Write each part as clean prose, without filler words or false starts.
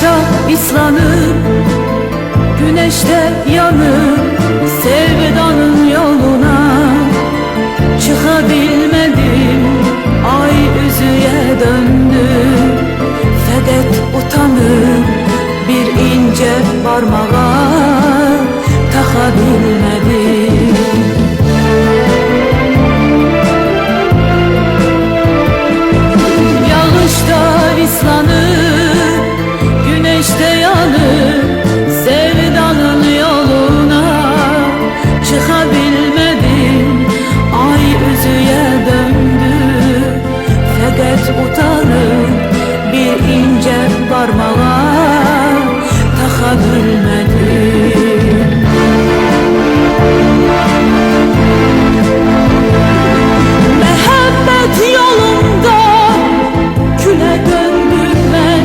Yağışta ıslanıp güneşte yanıp sevdanın yoluna çıkabilmedim. Ay üzüye döndü, fedet utanıp bir ince parmağa takabilmedim. Yağışta ıslanıp güneşte yanıp sevdanın yoluna çıkabilmedim. Ay üzüye döndü, fedet utanıp bir ince parmağa takabilmedim. Mehabbet yolunda küle döndüm ben,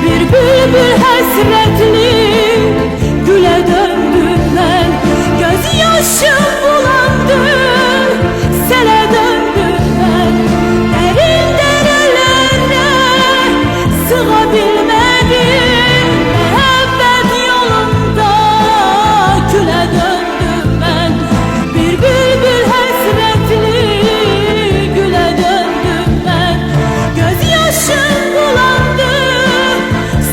bir bülbül hasretli güle döndüm ben. Gözyaşım bulandı, sele döndüm ben. Derin derelere sığabilmedim. Mehabbet yolunda küle döndüm ben, bir bülbül hasretli güle döndüm ben. Gözyaşım bulandı,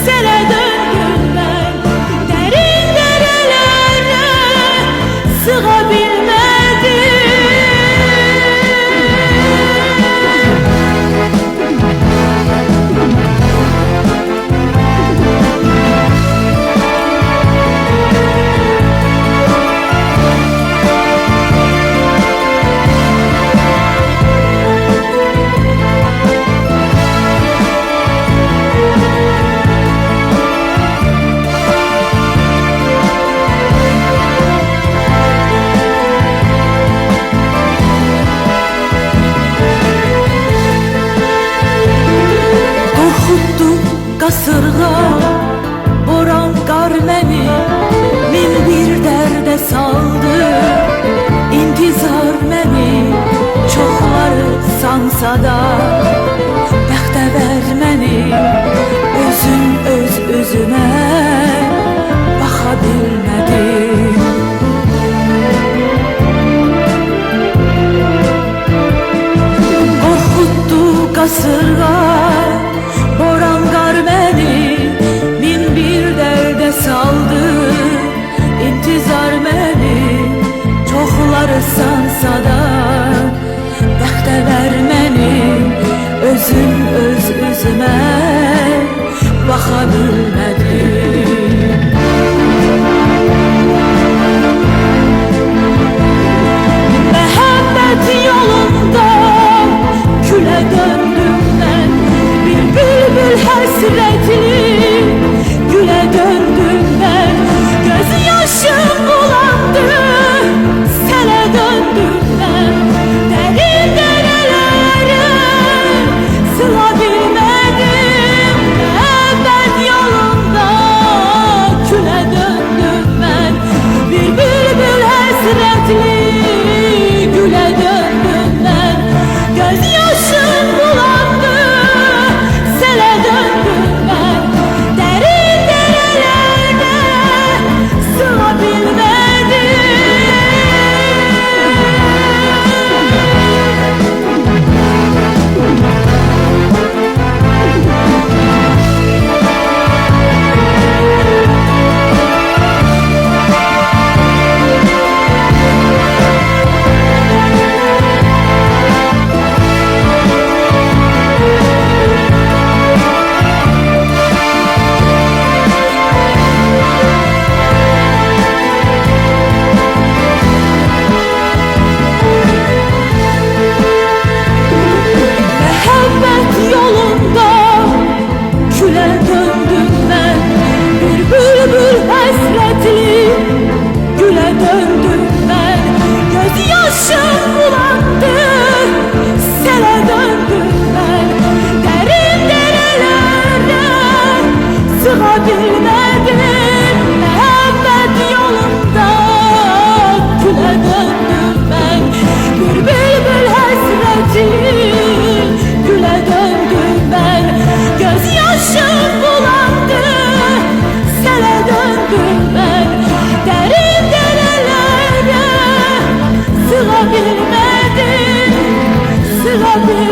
sele döndüm ben. Derin derelere sığabilmedim. Kasırga, boran, qar məni min bir dərdə saldı. İntizar məni çoxları sansa da, bəxtəvər məni özün öz özümə baxa bilmədim. Qorxutdu kasırga, boran, qar məni min bir dərdə saldı. İntizar məni çoxları sansa da, bəxtəvər məni özüm öz özümə baxa bilmədim. Mehabbet yolunda küle döndüm ben, bir bülbül hasretli güle döndüm ben. Gözyaşım bulandı, sele döndüm ben. Derin derelere sığabilmedim. Mehabbet yolunda küle döndüm ben, bir bülbül hasretli güle döndüm ben. Gözyaşım bulandı, sele döndüm ben. Derin derelere sığabilmedim. Güle döndüm ben, gözyaşım bulandı. bir